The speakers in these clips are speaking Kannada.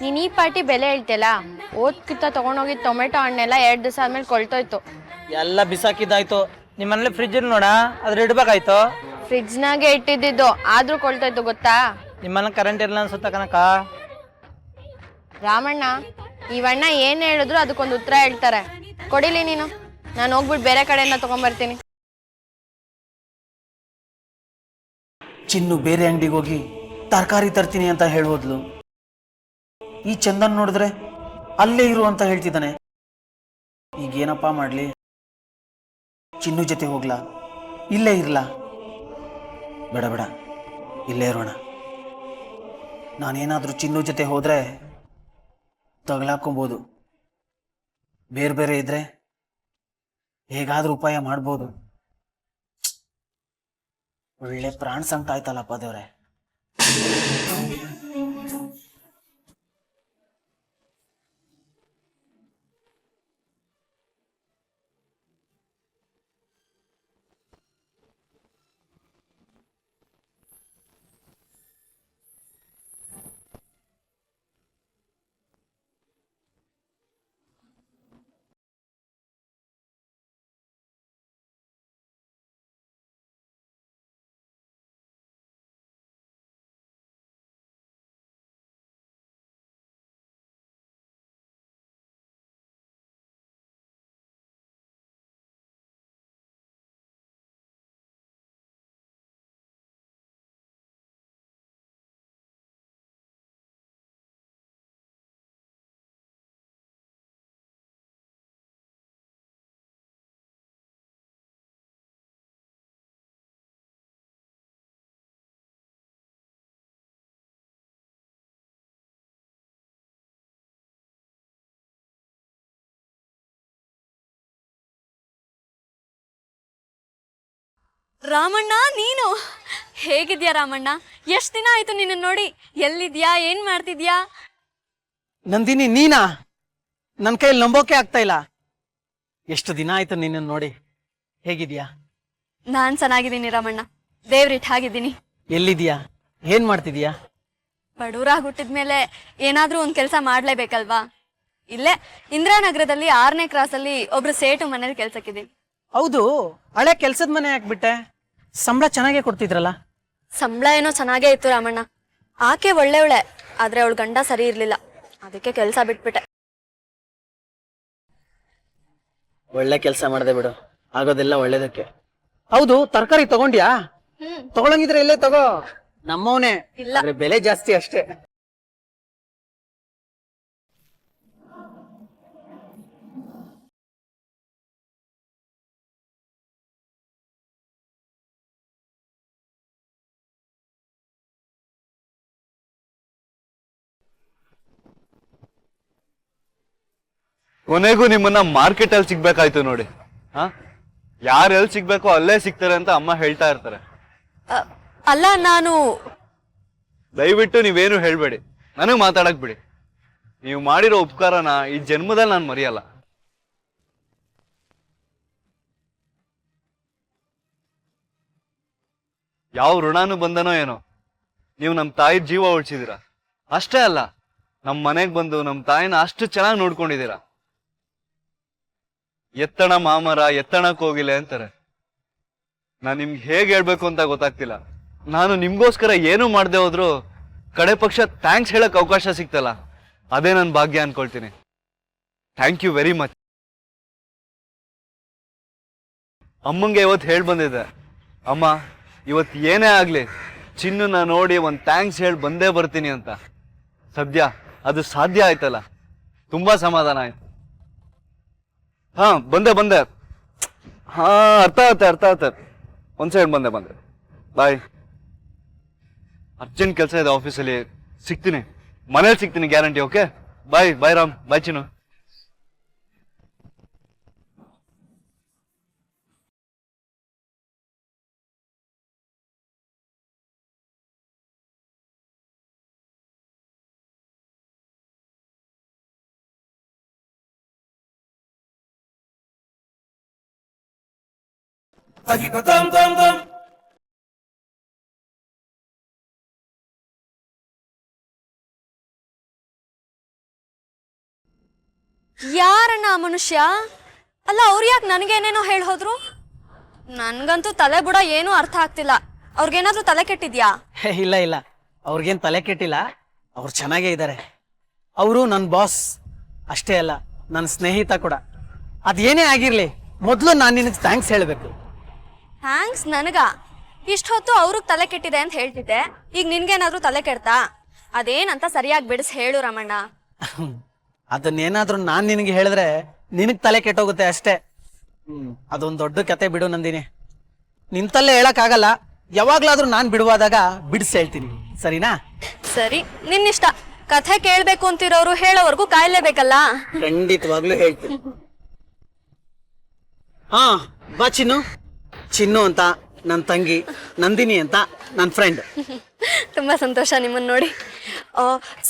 ನೀನ್ ಈ ಪಾರ್ಟಿ ಬೆಲೆ ಹೇಳ್ತಿಯಲ್ಲ, ಓದ್ಕಿತ್ತ ತಗೊಂಡೋಗಿ ಟೊಮೆಟೊ ಹಣ್ಣೆಲ್ಲ 2 ದಿವಸ ಆದ್ಮೇಲೆ ಕೊಳ್ತೋಯ್ತು. ಎಲ್ಲ ಬಿಸಾಕಿದ್ದಾಯ್ತು. ನಿಮ್ಮ ಮನೇಲಿ ಫ್ರಿಜ್ ನೋಡ, ಅದ್ರ ಇಡ್ಬೇಕಾಯ್ತು. ಫ್ರಿಜ್ನಾಗೆ ಇಟ್ಟಿದ್ದು ಆದ್ರೂ ಕೊಳ್ತೋಯ್ತು ಗೊತ್ತಾ. ನಿಮ್ಮನೆ ಕರೆಂಟ್ ಇರಲ್ಲ ಅನ್ಸುತ್ತ ಕನಕ. ರಾಮಣ್ಣ, ಇವಣ್ಣ ಏನ್ ಹೇಳಿದ್ರು ಅದಕ್ಕೊಂದು ಉತ್ತರ ಹೇಳ್ತಾರೆ. ಕೊಡಿಲಿ ನೀನು, ನಾನು ಹೋಗ್ಬಿಟ್ಟು ಬೇರೆ ಕಡೆಯಿಂದ ತಗೊಂಡ್ಬರ್ತೀನಿ. ಚಿನ್ನು ಬೇರೆ ಅಂಗಡಿಗೆ ಹೋಗಿ ತರಕಾರಿ ತರ್ತೀನಿ ಅಂತ ಹೇಳ್ಬೋದ್ಲು. ಈ ಚಂದನ್ ನೋಡಿದ್ರೆ ಅಲ್ಲೇ ಇರು ಅಂತ ಹೇಳ್ತಿದ್ದಾನೆ. ಈಗೇನಪ್ಪ ಮಾಡ್ಲಿ? ಚಿನ್ನು ಜೊತೆ ಹೋಗ್ಲಾ, ಇಲ್ಲೇ ಇರ್ಲಾ? ಬೇಡ ಬೇಡ, ಇಲ್ಲೇ ಇರೋಣ. ನಾನೇನಾದ್ರೂ ಚಿನ್ನು ಜೊತೆ ಹೋದ್ರೆ ತಗಲಾಕೊಬೋದು. ಬೇರೆ ಬೇರೆ ಇದ್ರೆ ಹೇಗಾದ್ರೂ ಉಪಾಯ ಮಾಡ್ಬೋದು. ಒಳ್ಳೆ ಪ್ರಾಣ ಸಂಕಟ ಆಯ್ತಲ್ಲಪ್ಪ ದೇವ್ರೆ. ರಾಮಣ್ಣ, ನೀನು ಹೇಗಿದ್ಯಾ ರಾಮಣ್ಣ? ಎಷ್ಟು ದಿನ ಆಯ್ತು ನಿನ್ನ ನೋಡಿ. ಎಲ್ಲಿದ್ಯಾ, ಏನ್ ಮಾಡ್ತಿದ್ಯಾ? ನಂದಿನಿ, ನೀನಾ? ನನ್ನ ಕೈಯಲ್ಲಿ ನಂಬೋಕೆ ಆಗ್ತಾ ಇಲ್ಲ. ಎಷ್ಟು ದಿನ ಆಯ್ತು ನಿನ್ನ ನೋಡಿ. ಹೇಗಿದ್ಯಾ? ನಾನ್ ಚೆನ್ನಾಗಿದ್ದೀನಿ ರಾಮಣ್ಣ, ದೇವ್ರಿಟ್ ಹಾಗಿದ್ದೀನಿ. ಎಲ್ಲಿದ್ಯಾ? ಏನ್ ಮಾಡ್ತಿದ್ಯಾ? ಬಡೂರಾಗಿ ಹುಟ್ಟಿದ್ಮೇಲೆ ಏನಾದ್ರೂ ಒಂದ್ ಕೆಲಸ ಮಾಡ್ಲೇಬೇಕಲ್ವಾ? ಇಲ್ಲೇ ಇಂದಿರಾನಗರದಲ್ಲಿ 6ನೇ ಕ್ರಾಸಲ್ಲಿ ಒಬ್ರು ಸೇಟು ಮನೇಲಿ ಕೆಲ್ಸಕ್ಕಿದ್ದೀನಿ. ಹೌದು, ಹಳೆ ಕೆಲ್ಸದ ಮನೆ ಯಾಕ್ಬಿಟ್ಟೆ? ಸಂಬಳ ಚೆನ್ನಾಗೇ ಕೊಡ್ತಿದ್ರಲ್ಲ. ಸಂಬಳ ಏನೋ ಚೆನ್ನಾಗೇ ಇತ್ತು ರಾಮಣ್ಣ. ಆಕೆ ಒಳ್ಳೆವಳೆ, ಆದ್ರೆ ಅವಳ ಗಂಡ ಸರಿ ಇರ್ಲಿಲ್ಲ, ಅದಕ್ಕೆ ಕೆಲಸ ಬಿಟ್ಬಿಟ್ಟೆ. ಒಳ್ಳೆ ಕೆಲಸ ಮಾಡದೆ ಬಿಡು, ಆಗೋದೆಲ್ಲ ಒಳ್ಳೇದಕ್ಕೆ. ಹೌದು, ತರಕಾರಿ ತಗೊಂಡ್ಯಾ? ತಗೊಳಂಗಿದ್ರೆ ಇಲ್ಲೇ ತಗೋ, ನಮ್ಮವನೇ. ಇಲ್ಲ. ಬೆಲೆ ಜಾಸ್ತಿ ಅಷ್ಟೇ. ಕೊನೆಗೂ ನಿಮ್ಮನ್ನ ಮಾರ್ಕೆಟ್ ಅಲ್ಲಿ ಸಿಗ್ಬೇಕಾಯ್ತು ನೋಡಿ. ಯಾರು ಎಲ್ಲಿ ಸಿಗ್ಬೇಕೋ ಅಲ್ಲೇ ಸಿಗ್ತಾರೆ ಅಂತ ಅಮ್ಮ ಹೇಳ್ತಾ ಇರ್ತಾರೆ. ಅಲ್ಲ, ನಾನು ದಯವಿಟ್ಟು ನೀವೇನು ಹೇಳ್ಬೇಡಿ, ನನಗ್ ಮಾತಾಡಕ್ ಬಿಡಿ. ನೀವು ಮಾಡಿರೋ ಉಪಕಾರನ ಈ ಜನ್ಮದಲ್ಲಿ ನಾನು ಮರೆಯಲ್ಲ. ಯಾವ ಋಣಾನು ಬಂದನೋ ಏನೋ, ನೀವು ನಮ್ ತಾಯಿ ಜೀವ ಉಳಿಸಿದೀರ. ಅಷ್ಟೇ ಅಲ್ಲ, ನಮ್ ಮನೆಗ್ ಬಂದು ನಮ್ ತಾಯಿನ ಅಷ್ಟು ಚೆನ್ನಾಗಿ ನೋಡ್ಕೊಂಡಿದ್ದೀರಾ. ಎತ್ತಣ ಮಾಮರ ಎತ್ತಣ ಕೋಗಿಲೆ ಅಂತಾರೆ. ನಾನ್ ನಿಮ್ಗೆ ಹೇಗೆ ಹೇಳ್ಬೇಕು ಅಂತ ಗೊತ್ತಾಗ್ತಿಲ್ಲ. ನಾನು ನಿಮ್ಗೋಸ್ಕರ ಏನು ಮಾಡದೆ ಹೋದ್ರು ಕಡೆ ಪಕ್ಷ ಥ್ಯಾಂಕ್ಸ್ ಹೇಳಕ್ ಅವಕಾಶ ಸಿಕ್ತಲ್ಲ, ಅದೇ ನನ್ನ ಭಾಗ್ಯ ಅನ್ಕೊಳ್ತೀನಿ. Thank you very much. ಅಮ್ಮಂಗೆ ಇವತ್ತು ಹೇಳಿ ಬಂದಿದ್ದೆ, ಅಮ್ಮ ಇವತ್ತು ಏನೇ ಆಗ್ಲಿ ಚಿನ್ನನ ನೋಡಿ ಒಂದು ಥ್ಯಾಂಕ್ಸ್ ಹೇಳಿ ಬಂದೇ ಬರ್ತೀನಿ ಅಂತ. ಸದ್ಯ ಅದು ಸಾಧ್ಯ ಆಯ್ತಲ್ಲ, ತುಂಬಾ ಸಮಾಧಾನ ಆಯ್ತು. ಬಂದೆ. ಅರ್ಥ ಆಗುತ್ತೆ. ಒಂದ್ ಸೈಡ್ ಬಂದೆ. ಬಾಯ್. ಅರ್ಜೆಂಟ್ ಕೆಲಸ ಇದೆ ಆಫೀಸಲ್ಲಿ, ಸಿಗ್ತೀನಿ, ಮನೇಲಿ ಸಿಗ್ತೀನಿ ಗ್ಯಾರಂಟಿ. ಓಕೆ, ಬಾಯ್ ರಾಮ್, ಬಾಯ್ ಚಿನ್ನು. ಯಾರಣ್ಣ ಆ ಮನುಷ್ಯ? ಅಲ್ಲ ಅವ್ರು ಯಾಕೆ ನನಗೇನೇನೋ ಹೇಳಿ ಹೋದ್ರು? ನನ್ಗಂತೂ ತಲೆ ಬುಡ ಏನೂ ಅರ್ಥ ಆಗ್ತಿಲ್ಲ. ಅವ್ರಿಗೇನಾದ್ರೂ ತಲೆ ಕೆಟ್ಟಿದ್ಯಾ? ಇಲ್ಲ ಇಲ್ಲ, ಅವ್ರಿಗೇನ್ ತಲೆ ಕೆಟ್ಟಿಲ್ಲ, ಅವ್ರು ಚೆನ್ನಾಗೇ ಇದ್ದಾರೆ. ಅವರು ನನ್ನ ಬಾಸ್ ಅಷ್ಟೇ ಅಲ್ಲ, ನನ್ನ ಸ್ನೇಹಿತ ಕೂಡ. ಅದೇನೇ ಆಗಿರ್ಲಿ, ಮೊದಲು ನಾನು ನಿನಗೆ ಥ್ಯಾಂಕ್ಸ್ ಹೇಳಬೇಕು. ಥ್ಯಾಂಕ್ಸ್ ನನಗ? ಇಷ್ಟ ಹೊತ್ತು ಅವ್ರಿಗೆ ತಲೆ ಕೆಟ್ಟಿದೆ ಅಂತ ಹೇಳ್ತಿದ್ದೆ, ಈಗ ನಿನ್ಗೇನಾದ್ರೂ ತಲೆ ಕೆಡ್ತಾ? ಅದೇನಂತ ಸರಿಯಾಗಿ ಬಿಡಿಸಿ ಹೇಳು ರಾಮಣ್ಣ. ಅದನ್ನೇನಾದ್ರೂ ನಾನ್ ನಿನಗೆ ಹೇಳಿದ್ರೆ ನಿನಗ್ ತಲೆ ಕೆಟ್ಟೋಗುತ್ತೆ ಅಷ್ಟೇ. ಅದೊಂದ್ ದೊಡ್ಡ ಕತೆ ಬಿಡು ನಂದಿನಿ. ನಿಂತಲ್ಲೇ ಹೇಳಕ್ಕಾಗಲ್ಲ, ಯಾವಾಗ್ಲಾದ್ರೂ ನಾನ್ ಬಿಡುವಾದಾಗ ಬಿಡಿಸಿ ಹೇಳ್ತೀನಿ, ಸರಿನಾ? ಸರಿ, ನಿನ್ನಿಷ್ಟ. ಕಥೆ ಕೇಳ್ಬೇಕು ಅಂತಿರೋರು ಹೇಳೋವರೆಗೂ ಕಾಯ್ಲೇಬೇಕಲ್ಲ. ಖಂಡಿತವಾಗ್ಲೂ ಹೇಳ್ತೀನಿ. ಹಾ ಬಾ ಚಿನ್ನು. ಚಿನ್ನು ಅಂತ ನನ್ನ ತಂಗಿ, ನಂದಿನಿ ಅಂತ ನನ್ನ ಫ್ರೆಂಡ್. ತುಂಬಾ ಸಂತೋಷ ನಿಮ್ಮನ್ನ ನೋಡಿ.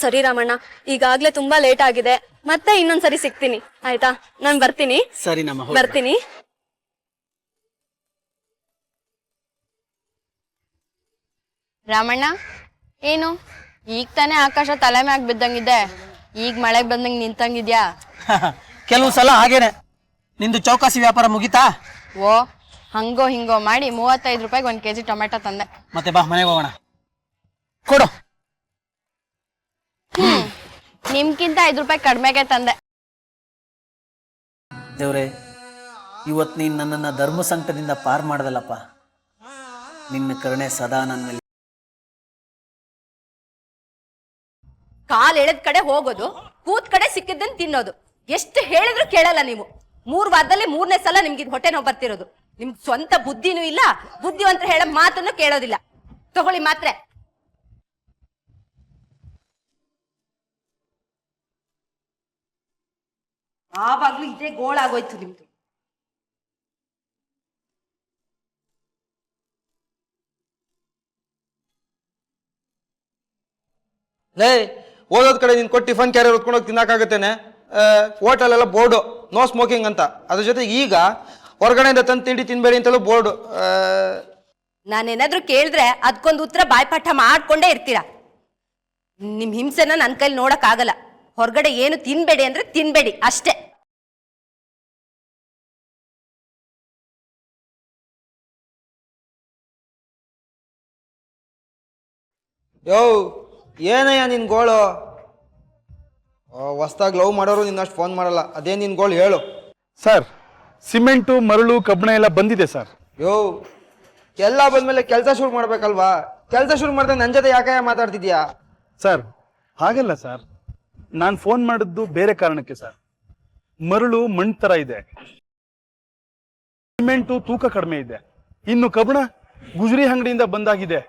ಸರಿ ರಾಮಣ್ಣ, ಈಗಾಗ್ಲೇ ತುಂಬಾ ಲೇಟ್ ಆಗಿದೆ, ಮತ್ತೆ ಇನ್ನೊಂದ್ಸರಿ ಸಿಗ್ತೀನಿ ಆಯ್ತಾ? ನಾನ್ ಬರ್ತೀನಿ. ಸರಿ ನಮ್ಮ ಬರ್ತೀನಿ. ರಾಮಣ್ಣ, ಏನು ಈಗ ತಾನೇ ಆಕಾಶ ತಲೆ ಮ್ಯಾಗ ಬಿದ್ದಂಗಿದೆ, ಈಗ ಮಳೆಗೆ ಬಂದಂಗೆ ನಿಂತಂಗಿದ್ಯಾ? ಕೆಲವು ಸಲ ಹಾಗೇನೆ. ನಿಂದು ಚೌಕಾಸಿ ವ್ಯಾಪಾರ ಮುಗಿತಾ? ಓ, ಹಂಗೋ ಹಿಂಗೋ ಮಾಡಿ 35 ರೂಪಾಯಿಗೆ 1 kg ಟೊಮೆಟೊ ತಂದೆ. ಮತ್ತೆ ಬಾ ಮನೆಗೆ ಹೋಗೋಣ. ಕೊಡು. ನಿಮ್ಗಿಂತ 5 ರೂಪಾಯಿ ಕಡಿಮೆಗೆ ತಂದೆ. ದೇವ್ರೆ, ಇವತ್ತು ನೀನು ನನ್ನನ್ನು ಧರ್ಮ ಸಂಕಟದಿಂದ ಪಾರ್ ಮಾಡ್ದಲ್ಲಪ್ಪ. ನಿನ್ನ ಕರುಣೆ ಸದಾ ನನ್ನ ಮೇಲೆ. ಕಾಲ್ ಎಳೆದ ಕಡೆ ಹೋಗೋದು, ಕೂತ್ ಕಡೆ ಸಿಕ್ಕಿದ್ದನ್ ತಿನ್ನೋದು. ಎಷ್ಟು ಹೇಳಿದ್ರು ಕೇಳಲ್ಲ ನೀವು. 3 ವಾರದಲ್ಲಿ 3ನೇ ಸಲ ನಿಮ್ಗೆ ಹೊಟ್ಟೆ ನೋವು ಬರ್ತಿರೋದು. ನಿಮ್ಗೆ ಸ್ವಂತ ಬುದ್ಧಿನೂ ಇಲ್ಲ, ಬುದ್ಧಿವಂತರು ಹೇಳೋ ಮಾತನ್ನು ಕೇಳೋದಿಲ್ಲ. ತಗೊಳ್ಳಿ ಮಾತ್ರೆ. ಆವಾಗ್ಲೂ ಇದೇ ಗೋಳಾಗೋಯ್ತು ನಿಮ್ದು. ಲೇ, ಓದೋದ್ ಕಡೆ ನೀನು ಕೊಟ್ಟು ಟಿಫನ್ ಕ್ಯಾರಿಯರ್ ಹೊತ್ಕೊಂಡು ಹೋಗಿ ತಿನ್ನಕ್ಕಾಗತ್ತೇನೆ? ಹೋಟೆಲೆಲ್ಲ ಬೋರ್ಡು ನೋ ಸ್ಮೋಕಿಂಗ್ ಅಂತ. ಅದ್ರ ಜೊತೆ ಈಗ ಹೊರಗಡೆಯಿಂದ ತಂದು ತಿಂಡಿ ತಿನ್ಬೇಡಿ ಅಂತಲೂ ಬೋರ್ಡು. ನಾನೇನಾದ್ರೂ ಕೇಳಿದ್ರೆ ಅದಕ್ಕೊಂದು ಉತ್ತರ ಬಾಯ್ಪಾಠ ಮಾಡ್ಕೊಂಡೇ ಇರ್ತೀರಾ. ನಿಮ್ ಹಿಂಸೆನ ನನ್ನ ಕೈಲಿ ನೋಡಕ್ ಆಗಲ್ಲ. ಹೊರಗಡೆ ಏನು ತಿನ್ಬೇಡಿ ಅಂದ್ರೆ ತಿನ್ಬೇಡಿ ಅಷ್ಟೇ. ಯೋ, ಏನಯ್ಯ ನಿನ್ ಗೋಳು? ಹೊಸ್ದಾಗಿ ಲವ್ ಮಾಡೋರು ನಿನ್ನಷ್ಟು ಫೋನ್ ಮಾಡಲ್ಲ. ಅದೇ ನಿನ್ ಗೋಳು ಹೇಳು. ಸರ್, ಸಿಮೆಂಟು ಮರಳು ಕಬ್ಬಣ ಎಲ್ಲ ಬಂದಿದೆ ಸರ್. ಯೋ, ಎಲ್ಲ ಬಂದ್ಮೇಲೆ ಕೆಲಸ ಶುರು ಮಾಡ್ಬೇಕಲ್ವಾ? ಕೆಲಸ ಶುರು ಮಾಡಿದ್ರೆ ನನ್ನ ಜೊತೆ ಯಾಕೆ ಮಾತಾಡ್ತಿದ್ಯಾ? ಸರ್, ಹಾಗಲ್ಲ ಸರ್, ನಾನು ಫೋನ್ ಮಾಡಿದ್ದು ಬೇರೆ ಕಾರಣಕ್ಕೆ ಸರ್. ಮರಳು ಮಣ್ಣು ತರ ಇದೆ, ಸಿಮೆಂಟು ತೂಕ ಕಡಿಮೆ ಇದೆ, ಇನ್ನು ಕಬ್ಬಣ ಗುಜರಿ ಅಂಗಡಿಯಿಂದ ಬಂದಾಗಿದೆ.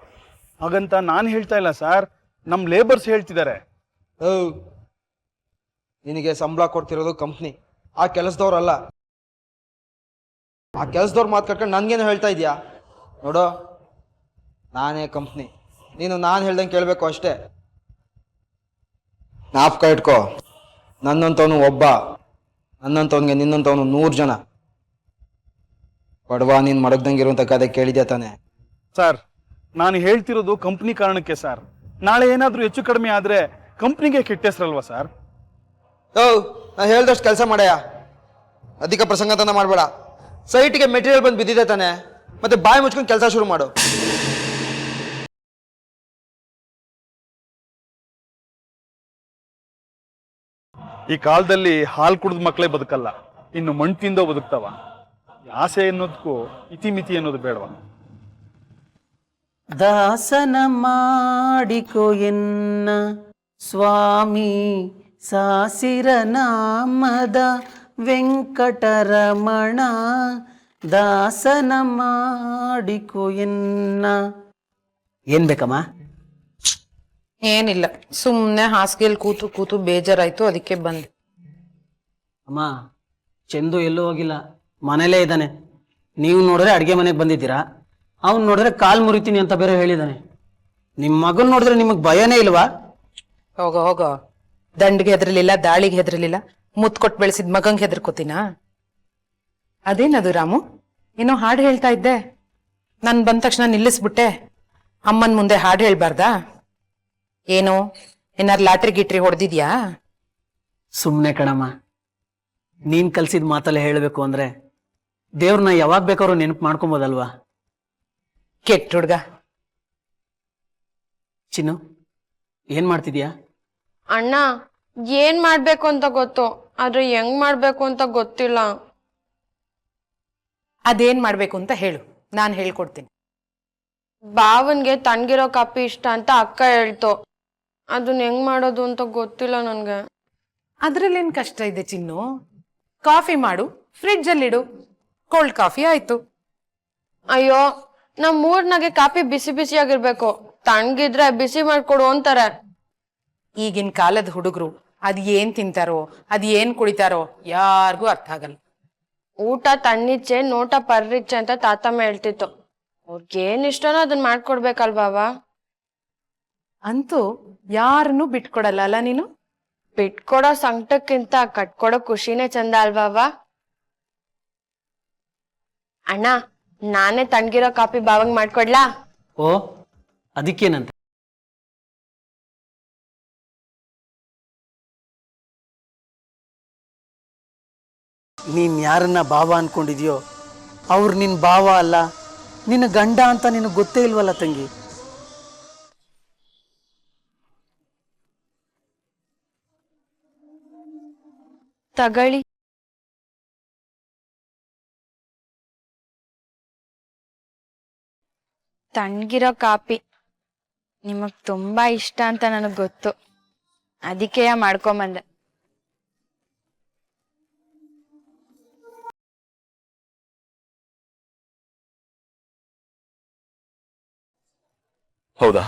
ಹಾಗಂತ ನಾನು ಹೇಳ್ತಾ ಇಲ್ಲ ಸರ್, ನಮ್ಮ ಲೇಬರ್ಸ್ ಹೇಳ್ತಿದ್ದಾರೆ. ನಿನಗೆ ಸಂಬಳ ಕೊಡ್ತಿರೋದು ಕಂಪ್ನಿ, ಆ ಕೆಲಸದವ್ರಲ್ಲ. ಆ ಕೆಲಸದವ್ರ ಮಾತು ಕಟ್ಕೊಂಡು ನನ್ಗೇನು ಹೇಳ್ತಾ ಇದೆಯಾ? ನೋಡು, ನಾನೇ ಕಂಪ್ನಿ, ನೀನು ನಾನು ಹೇಳ್ದಂಗೆ ಕೇಳಬೇಕು ಅಷ್ಟೇ. ಜ್ಞಾಪಕ ಇಟ್ಕೋ, ನನ್ನಂತವನು ಒಬ್ಬ, ನನ್ನಂತವನಿಗೆ ನಿನ್ನಂತವನು 100 ಜನ. ಬಡವ ನೀನು ಮಡಗ್ದಂಗೆ ಇರುವಂತ ಕತೆ ಕೇಳಿದ್ಯಾ ತಾನೆ? ಸರ್, ನಾನು ಹೇಳ್ತಿರೋದು ಕಂಪ್ನಿ ಕಾರಣಕ್ಕೆ ಸರ್. ನಾಳೆ ಏನಾದರೂ ಹೆಚ್ಚು ಕಡಿಮೆ ಆದ್ರೆ ಕಂಪ್ನಿಗೆ ಕೆಟ್ಟ ಹೆಸರಲ್ವಾ ಸರ್? ನಾನು ಹೇಳ್ದಷ್ಟು ಕೆಲಸ ಮಾಡ್ಯಾ, ಅಧಿಕ ಪ್ರಸಂಗತನ ಮಾಡಬೇಡ. ಸೈಟಿಗೆ ಮೆಟೀರಿಯಲ್ ಬಂದು ಬಿದ್ದಿದೆ ತಾನೆ, ಮತ್ತೆ ಬಾಯಿ ಮುಚ್ಕೊಂಡು ಕೆಲಸ ಶುರು ಮಾಡು. ಈ ಕಾಲದಲ್ಲಿ ಹಾಲು ಕುಡಿದ ಮಕ್ಕಳೇ ಬದುಕಲ್ಲ, ಇನ್ನು ಮಣ್ಣು ತಿಂದೋ ಬದುಕ್ತಾವ. ಆಸೆ ಅನ್ನೋದಕ್ಕೂ ಇತಿಮಿತಿ ಅನ್ನೋದು ಬೇಡವಾ? ದಾಸನ ಮಾಡಿಕೊ ಎನ್ನ ಸ್ವಾಮಿ, ಸಾಸಿರ ನಾಮದ ವೆಂಕಟರಮಣ. ದಾಸನ ಮಾಡಿಕೊ ಎನ್ನ. ಏನ್ ಬೇಕಮ್ಮ? ಏನಿಲ್ಲ, ಸುಮ್ಮನೆ ಹಾಸಿಗೆಯಲ್ಲಿ ಕೂತು ಕೂತು ಬೇಜಾರಾಯ್ತು, ಅದಕ್ಕೆ ಬಂದೆ. ಅಮ್ಮ, ಚಂದು ಎಲ್ಲೂ ಹೋಗಿಲ್ಲ, ಮನೇಲೇ ಇದ್ದಾನೆ. ನೀವು ನೋಡಿದ್ರೆ ಅಡುಗೆ ಮನೆಗೆ ಬಂದಿದ್ದೀರಾ, ಅವ್ನು ನೋಡಿದ್ರೆ ಕಾಲ್ ಮುರಿತೀನಿ ಅಂತ ಬೇರೆ ಹೇಳಿದಾನೆ. ನಿಮ್ಮ ಮಗನ್ ನೋಡಿದ್ರೆ ನಿಮಗ್ ಭಯನೇ ಇಲ್ವಾ? ಹೋಗೋ ಹೋಗೋ, ದಂಡಿಗೆ ಹೆದರ್ಲಿಲ್ಲ, ದಾಳಿಗೆ ಹೆದರ್ಲಿಲ್ಲ, ಮುತ್ ಕೊಟ್ಟು ಬೆಳೆಸಿದ ಮಗಂಗೆ ಹೆದರ್ಕೋತೀನಾ? ಅದೇನದು ರಾಮು, ಏನೋ ಹಾಡು ಹೇಳ್ತಾ ಇದ್ದೆ, ನನ್ ಬಂದ ತಕ್ಷಣ ನಿಲ್ಲಿಸ್ಬಿಟ್ಟೆ. ಅಮ್ಮನ್ ಮುಂದೆ ಹಾಡು ಹೇಳ್ಬಾರ್ದಾ? ಏನು ಏನಾರು ಲಾಟ್ರಿ ಗಿಟ್ರಿ ಹೊಡೆದಿದ್ಯಾ? ಸುಮ್ಮನೆ ಕಣಮ್ಮ, ನೀನ್ ಕಲ್ಸಿದ ಮಾತಲ್ಲೇ ಹೇಳಬೇಕು ಅಂದ್ರೆ ದೇವ್ರನ್ನ ಯಾವಾಗ ಬೇಕಾದ್ರೂ ನೆನಪು ಮಾಡ್ಕೊಬೋದಲ್ವಾ? ಕೆಟ್ಟ ಹುಡ್ಗ. ಚಿನ್ನು, ಏನ್ ಮಾಡ್ತಿದ್ಯಾ? ಅಣ್ಣ, ಏನ್ ಮಾಡ್ಬೇಕು ಅಂತ ಗೊತ್ತು, ಆದ್ರೆ ಹೆಂಗ್ ಮಾಡ್ಬೇಕು ಅಂತ ಗೊತ್ತಿಲ್ಲ. ಅದೇನ್ ಮಾಡ್ಬೇಕು ಅಂತ ಹೇಳು, ನಾನು ಹೇಳ್ಕೊಡ್ತೀನಿ. ಬಾವನ್ಗೆ ತಣ್ಣಗಿರೋ ಕಾಫಿ ಇಷ್ಟ ಅಂತ ಅಕ್ಕ ಹೇಳ್ತು. ಅದನ್ನ ಹೆಂಗ್ ಮಾಡೋದು ಅಂತ ಗೊತ್ತಿಲ್ಲ ನನ್ಗೆ. ಅದ್ರಲ್ಲೇನ್ ಕಷ್ಟ ಇದೆ ಚಿನ್ನು? ಕಾಫಿ ಮಾಡು, ಫ್ರಿಡ್ಜ್ ಅಲ್ಲಿಡು, ಕೋಲ್ಡ್ ಕಾಫಿ ಆಯ್ತು. ಅಯ್ಯೋ, ನಮ್ ಮೂರ್ನಾಗೆ ಕಾಫಿ ಬಿಸಿ ಬಿಸಿಯಾಗಿರ್ಬೇಕು, ತಣ್ಣಗಿದ್ರೆ ಬಿಸಿ ಮಾಡ್ಕೊಡು ಅಂತಾರೆ. ಈಗಿನ ಕಾಲದ ಹುಡುಗರು ಅದ್ ಏನ್ ತಿಂತಾರೋ ಅದ್ ಏನ್ ಕುಡಿತಾರೋ ಯಾರಿಗೂ ಅರ್ಥ ಆಗಲ್ಲ. ಊಟ ತಣ್ಣಿಚ್ಚೆ, ನೋಟ ಪರ್ರಿಚ್ಚೆ ಅಂತ ತಾತಮ್ಮ ಹೇಳ್ತಿತ್ತು. ಅವ್ರಿಗೇನ್ ಇಷ್ಟನೋ ಅದನ್ನ ಮಾಡ್ಕೊಡ್ಬೇಕಲ್ವಾವ? ಅಂತೂ ಯಾರನ್ನೂ ಬಿಟ್ಕೊಡಲ್ಲ ಅಲ್ಲ ನೀನು? ಬಿಟ್ಕೊಡೋ ಸಂಕಟಕ್ಕಿಂತ ಕಟ್ಕೊಡೋ ಖುಷಿನೇ ಚಂದ ಅಲ್ವಾವ? ಅಣ್ಣ, ನಾನೇ ತಣ್ಣಗಿರೋ ಕಾಫಿ ಬಾವಂಗ್ ಮಾಡ್ಕೊಡ್ಲಾ? ಓ, ಅದಕ್ಕೇನಂತ? ನೀನ್ ಯಾರನ್ನ ಭಾವ ಅನ್ಕೊಂಡಿದ್ಯೋ ಅವ್ರು ನಿನ್ ಭಾವ ಅಲ್ಲ, ನಿನ್ನ ಗಂಡ ಅಂತ ನಿನಗೆ ಗೊತ್ತೇ ಇಲ್ವಲ್ಲ ತಂಗಿ. ತಗಳಿ. ತಣ್ಣಗಿರೋ ಕಾಪಿ ನಿಮಗ್ ತುಂಬಾ ಇಷ್ಟ ಅಂತ ನನಗ್ ಗೊತ್ತು, ಅದಕ್ಕೆ ಮಾಡ್ಕೊಂಬಂದೆ. ಹೌದಾ?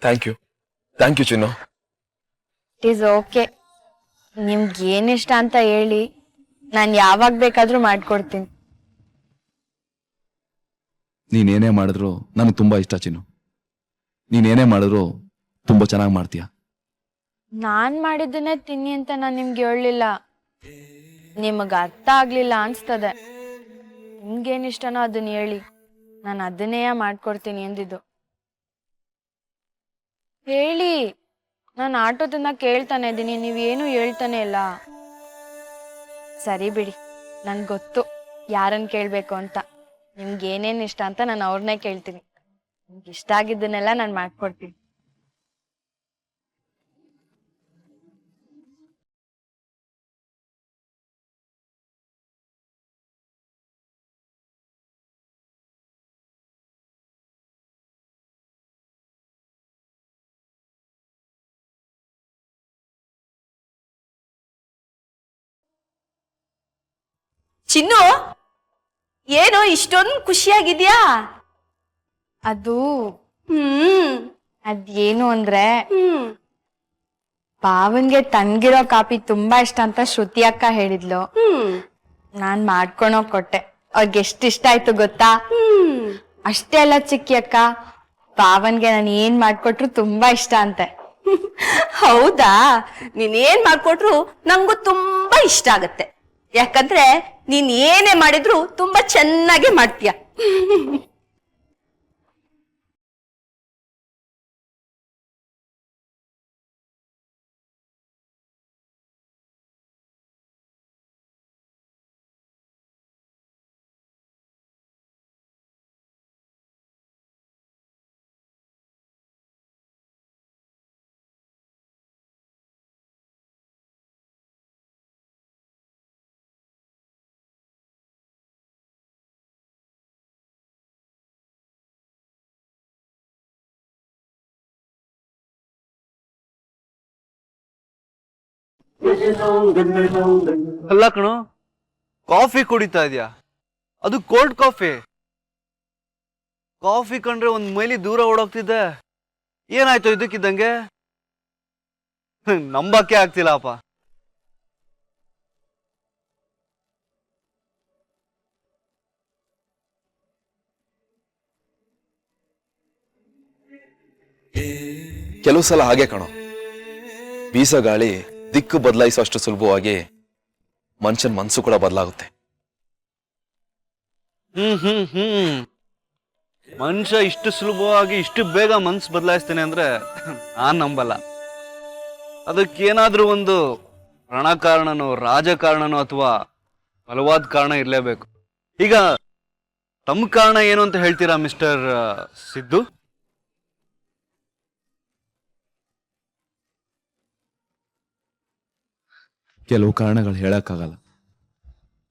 Thank you Chinnu. It is okay. ನಿಮ್ಗೆ ಏನಿಷ್ಟ ಅಂತ ಹೇಳಿ, ನಾನು ಯಾವಾಗ ಬೇಕಾದ್ರೂ ಮಾಡ್ಕೊಡ್ತೀನಿ. ನೀನೇನೇ ಮಾಡಿದ್ರು ನನಗೆ ತುಂಬಾ ಇಷ್ಟ ಚಿನ್ನು. ನೀನೇನೇ ಮಾಡಿದ್ರು ತುಂಬಾ ಚೆನ್ನಾಗಿ ಮಾಡ್ತೀಯ. ನಾನ್ ಮಾಡಿದ್ದನ್ನೇ ತಿನ್ನಿ ಅಂತ ನಾನು ನಿಮ್ಗೆ ಹೇಳಲಿಲ್ಲ. ನಿಮಗ ಅರ್ಥ ಆಗ್ಲಿಲ್ಲ ಅನ್ಸ್ತದೆ. ನಿಮ್ಗೇನಿಷ್ಟನೋ ಅದನ್ನ ಹೇಳಿ, ನಾನು ಅದನ್ನೇ ಮಾಡ್ಕೊಡ್ತೀನಿ ಎಂದಿದ್ದು. ಹೇಳಿ, ನಾನು ಆಟೋದನ್ನ ಕೇಳ್ತಾನೆ ಇದ್ದೀನಿ, ನೀವೇನು ಹೇಳ್ತಾನೆ ಇಲ್ಲ. ಸರಿ ಬಿಡಿ, ನನ್ಗೆ ಗೊತ್ತು ಯಾರನ್ನ ಕೇಳಬೇಕು ಅಂತ. ನಿಮ್ಗೆ ಏನೇನು ಇಷ್ಟ ಅಂತ ನಾನು ಅವ್ರನ್ನೇ ಕೇಳ್ತೀನಿ. ನಿಮ್ಗೆ ಇಷ್ಟ ಆಗಿದ್ದನ್ನೆಲ್ಲ ನಾನು ಮಾಡ್ಕೊಡ್ತೀನಿ. ಚಿನ್ನು, ಏನೋ ಇಷ್ಟೊಂದು ಖುಷಿಯಾಗಿದ್ಯಾ? ಅದು ಅದೇನು ಅಂದ್ರೆ, ಪಾವನ್ಗೆ ತಣ್ಣಗಿರೋ ಕಾಫಿ ತುಂಬಾ ಇಷ್ಟ ಅಂತ ಶ್ರುತಿ ಅಕ್ಕ ಹೇಳಿದ್ಲು. ನಾನ್ ಮಾಡ್ಕೊಂಡೋಗ್ ಕೊಟ್ಟೆ. ಅವ್ರಿಗೆ ಎಷ್ಟು ಇಷ್ಟ ಆಯ್ತು ಗೊತ್ತಾ? ಅಷ್ಟೇ ಅಲ್ಲ ಚಿಕ್ಕಿ ಅಕ್ಕ, ಪಾವನ್ಗೆ ನಾನು ಏನ್ ಮಾಡ್ಕೊಟ್ರು ತುಂಬಾ ಇಷ್ಟ ಅಂತೆ. ಹೌದಾ? ನೀನ್ ಏನ್ ಮಾಡ್ಕೊಟ್ರು ನಂಗೂ ತುಂಬಾ ಇಷ್ಟ ಆಗತ್ತೆ. ಯಾಕಂದ್ರೆ ನೀನ್ ಏನೇ ಮಾಡಿದ್ರು ತುಂಬಾ ಚೆನ್ನಾಗಿ ಮಾಡ್ತೀಯ. ಅಲ್ಲ ಕಣೋ, ಕಾಫಿ ಕುಡಿತಾ ಇದೆಯಾ? ಅದು ಕೋಲ್ಡ್ ಕಾಫಿ. ಕಾಫಿ ಕಂಡ್ರೆ ಒಂದ್ ಮೈಲಿ ದೂರ ಓಡೋಗ್ತಿದ್ದೆ. ಏನಾಯ್ತು ಇದಕ್ಕಿದ್ದಂಗೆ? ನಂಬಕ್ಕೆ ಆಗ್ತಿಲ್ಲಪ್ಪ. ಕೆಲವು ಸಲ ಹಾಗೆ ಕಣೋ, ಬೀಸೋ ಗಾಳಿ ದಿಕ್ಕು ಬದಲಾಯಿಸುವಷ್ಟು ಸುಲಭವಾಗಿ ಮನುಷ್ಯನ ಮನಸ್ಸು ಕೂಡ ಬದಲಾಗುತ್ತೆ. ಮನುಷ್ಯ ಇಷ್ಟು ಸುಲಭವಾಗಿ ಇಷ್ಟು ಬೇಗ ಮನ್ಸು ಬದಲಾಯಿಸ್ತೇನೆ ಅಂದ್ರೆ ನಾನ್ ನಂಬಲ್ಲ. ಅದಕ್ಕೇನಾದ್ರೂ ಒಂದು ರಣಕಾರಣನೋ ರಾಜಕಾರಣನೋ ಅಥವಾ ಬಲವಾದ ಕಾರಣ ಇರಲೇಬೇಕು. ಈಗ ತಮ್ಮ ಕಾರಣ ಏನು ಅಂತ ಹೇಳ್ತೀರಾ ಮಿಸ್ಟರ್ ಸಿದ್ದು? ಕೆಲವು ಕಾರಣಗಳು ಹೇಳಕ್ಕಾಗಲ್ಲ,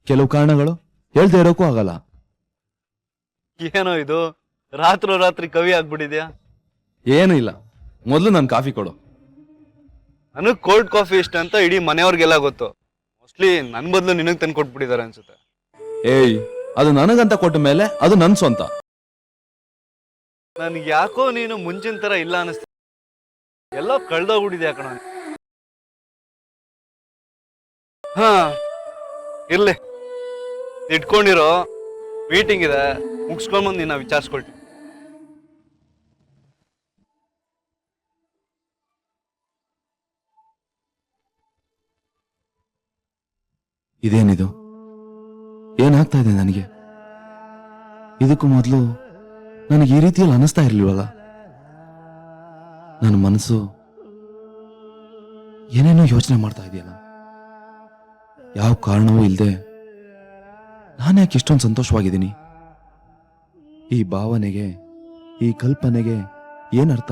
ಕೆಲವು ಕಾರಣಗಳು ಹೇಳ್ದೇ ಇರೋಕ್ಕೂ ಆಗಲ್ಲ. ಏನೋ ಇದು ರಾತ್ರಿ ಕವಿ ಆಗ್ಬಿಟ್ಟಿದ್ಯಾ? ಏನು ಇಲ್ಲ, ಮೊದಲು ನನ್ ಕಾಫಿ ಕೊಡು. ನನಗ್ ಕೋಲ್ಡ್ ಕಾಫಿ ಇಷ್ಟ ಅಂತ ಇಡೀ ಮನೆಯವ್ರಿಗೆಲ್ಲ ಗೊತ್ತು. ಮೋಸ್ಟ್ಲಿ ನನ್ ಬದಲು ನಿನಗ್ ತಂದು ಕೊಟ್ಬಿಟ್ಟಿದ್ದಾರೆ ಅನ್ಸುತ್ತೆ. ಏಯ್, ಅದು ನನಗಂತ ಕೊಟ್ಟ ಮೇಲೆ ಅದು ನನ್ ಸ್ವಂತ. ನನ್ಗೆ ಯಾಕೋ ನೀನು ಮುಂಚಿನ ತರ ಇಲ್ಲ ಅನಿಸ್ತ, ಎಲ್ಲೋ ಕಳ್ದೋಗ್ಬಿಟ್ಟಿದ್ಯಾ ಕಣ. ಹಾ ಇರ್ಲಿ, ಇಟ್ಕೊಂಡಿರೋ, ಮೀಟಿಂಗ್ ಇದೆ, ಮುಗಿಸ್ಕೊಂಡ್ಬಂದು ನಿನ್ನ ವಿಚಾರಿಸ್ಕೊಳ್ತೀನಿ. ಇದೇನಿದು? ಏನಾಗ್ತಾ ಇದೆ ನನಗೆ? ಇದಕ್ಕೂ ಮೊದಲು ನನಗೆ ಈ ರೀತಿಯಲ್ಲಿ ಅನಿಸ್ತಾ ಇರ್ಲಿಲ್ವಲ್ಲ. ನನ್ನ ಮನಸ್ಸು ಏನೇನೋ ಯೋಚನೆ ಮಾಡ್ತಾ ಇದೆಯಲ್ಲ. ಯಾವ ಕಾರಣವೂ ಇಲ್ಲದೆ ನಾನು ಯಾಕೆ ಇಷ್ಟೊಂದು ಸಂತೋಷವಾಗಿದ್ದೀನಿ? ಈ ಭಾವನೆಗೆ, ಈ ಕಲ್ಪನೆಗೆ ಏನರ್ಥ?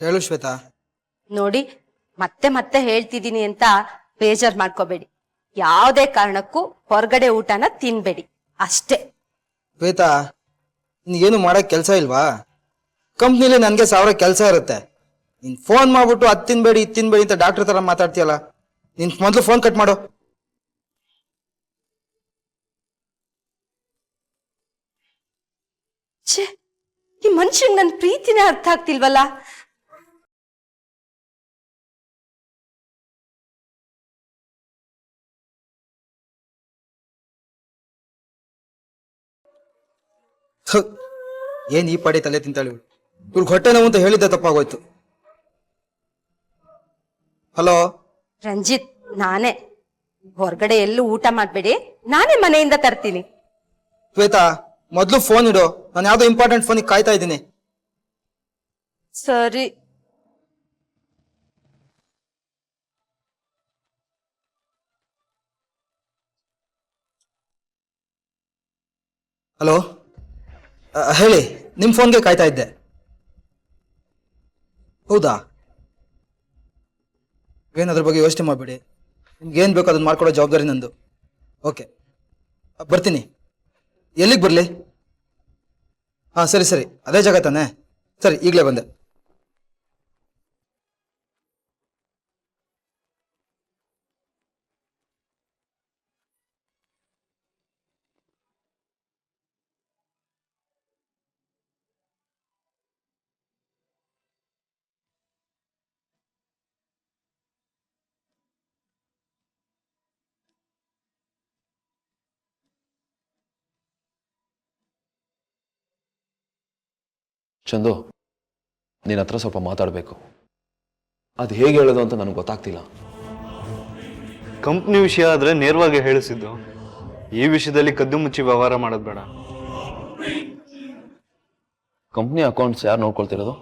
ಹೇಳು ಶ್ವೇತಾ. ನೋಡಿ, ಮತ್ತೆ ಮತ್ತೆ ಹೇಳ್ತಿದ್ದೀನಿ ಅಂತ ಬೇಜಾರ್ ಮಾಡ್ಕೋಬೇಡಿ. ಯಾವುದೇ ಕಾರಣಕ್ಕೂ ಹೊರಗಡೆ ಊಟನ ತಿನ್ಬೇಡಿ ಅಷ್ಟೇ. ಶ್ವೇತಾ, ನಿನ್ಗೇನು ಮಾಡಕ್ ಕೆಲಸ ಇಲ್ವಾ? ಕಂಪ್ನಿಲಿ ನನಗೆ 1000 ಕೆಲಸ ಇರುತ್ತೆ. ನೀನ್ ಫೋನ್ ಮಾಡ್ಬಿಟ್ಟು ಅದು ತಿನ್ಬೇಡಿ ಇದು ತಿನ್ಬೇಡಿ ಅಂತ ಡಾಕ್ಟರ್ ತರ ಮಾತಾಡ್ತೀಯಲ್ಲ. ನೀನ್ ಮೊದಲು ಫೋನ್ ಕಟ್ ಮಾಡು. ಛೇ, ಈ ಮನುಷ್ಯಂಗ್ ನನ್ ಪ್ರೀತಿನೇ ಅರ್ಥ ಆಗ್ತಿಲ್ವಲ್ಲ. ಏನ್ ಈ ಪಾಡಿ ತಲೆ ತಿಂತಾಳಿ? ಇವ್ರಿಗೆ ಹೊಟ್ಟೆ ನೋವು ಅಂತ ಹೇಳಿದ್ದೆ ತಪ್ಪಾಗೋಯ್ತು. ಹಲೋ ರಂಜಿತ್, ನಾನೇ. ಹೊರಗಡೆ ಎಲ್ಲೂ ಊಟ ಮಾಡ್ಬೇಡಿ, ನಾನೇ ಮನೆಯಿಂದ ತರ್ತೀನಿ. ಶ್ವೇತಾ, ಮೊದ್ಲು ಫೋನ್ ಇಡು. ನಾನು ಯಾವ್ದೋ ಇಂಪಾರ್ಟೆಂಟ್ ಫೋನಿಗೆ ಕಾಯ್ತಾ ಇದ್ದೀನಿ. ಸರಿ. ಹಲೋ, ಹೇಳಿ. ನಿಮ್ ಫೋನ್ಗೆ ಕಾಯ್ತಾ ಇದ್ದೆ. ಹೌದಾ? ಏನಾದ್ರ ಬಗ್ಗೆ ಯೋಚನೆ ಮಾಡಬೇಡಿ. ನಿಮ್ಗೆ ಏನ್ ಬೇಕು ಅದನ್ನ ಮಾಡ್ಕೊಡೋ ಜವಾಬ್ದಾರಿ ನಂದು. ಓಕೆ, ಬರ್ತೀನಿ. ಎಲ್ಲಿಗೆ ಬರಲಿ? ಹಾ, ಸರಿ ಸರಿ, ಅದೇ ಜಾಗ ತಾನೆ. ಸರಿ, ಈಗಲೇ ಬಂದೆ. ಚಂದು, ನಿನ್ನ ಹತ್ರ ಸ್ವಲ್ಪ ಮಾತಾಡಬೇಕು. ಅದು ಹೇಗೆ ಹೇಳೋದು ಅಂತ ನನಗೆ ಗೊತ್ತಾಗ್ತಿಲ್ಲ. ಕಂಪ್ನಿ ವಿಷಯ ಆದ್ರೆ ನೇರವಾಗಿ ಹೇಳಿಸಿದ್ದು. ಈ ವಿಷಯದಲ್ಲಿ ಕದ್ದು ಮುಚ್ಚಿ ವ್ಯವಹಾರ ಮಾಡೋದು ಬೇಡ. ಕಂಪ್ನಿ ಅಕೌಂಟ್ಸ್ ಯಾರು ನೋಡ್ಕೊಳ್ತಿರೋದು?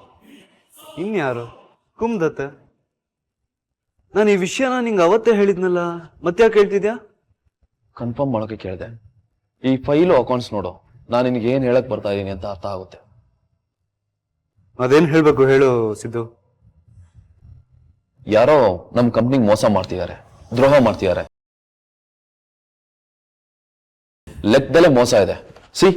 ಇನ್ಯಾರು? ಕುಮ್ದತ್ತ. ನಾನು ಈ ವಿಷಯನ ನಿಂಗೆ ಅವತ್ತೇ ಹೇಳಿದ್ನಲ್ಲ, ಮತ್ತೆ ಯಾಕೆ ಹೇಳ್ತಿದ್ಯಾ? ಕನ್ಫರ್ಮ್ ಮಾಡೋಕೆ ಕೇಳಿದೆ. ಈ ಫೈಲು ಅಕೌಂಟ್ಸ್ ನೋಡು, ನಾನು ನಿನಗೆ ಏನು ಹೇಳಕ್ ಬರ್ತಾ ಇದ್ದೀನಿ ಅಂತ ಅರ್ಥ ಆಗುತ್ತೆ. ಅದೇನ್ ಹೇಳ್ಬೇಕು ಹೇಳು ಸಿದ್ದು. ಯಾರೋ ನಮ್ಮ ಕಂಪ್ನಿಗೆ ಮೋಸ ಮಾಡ್ತಿದ್ದಾರೆ, ದ್ರೋಹ ಮಾಡ್ತಿದ್ದಾರೆ. ಲೆಕ್ಕದಲ್ಲೇ ಮೋಸ ಇದೆ. ಸಿ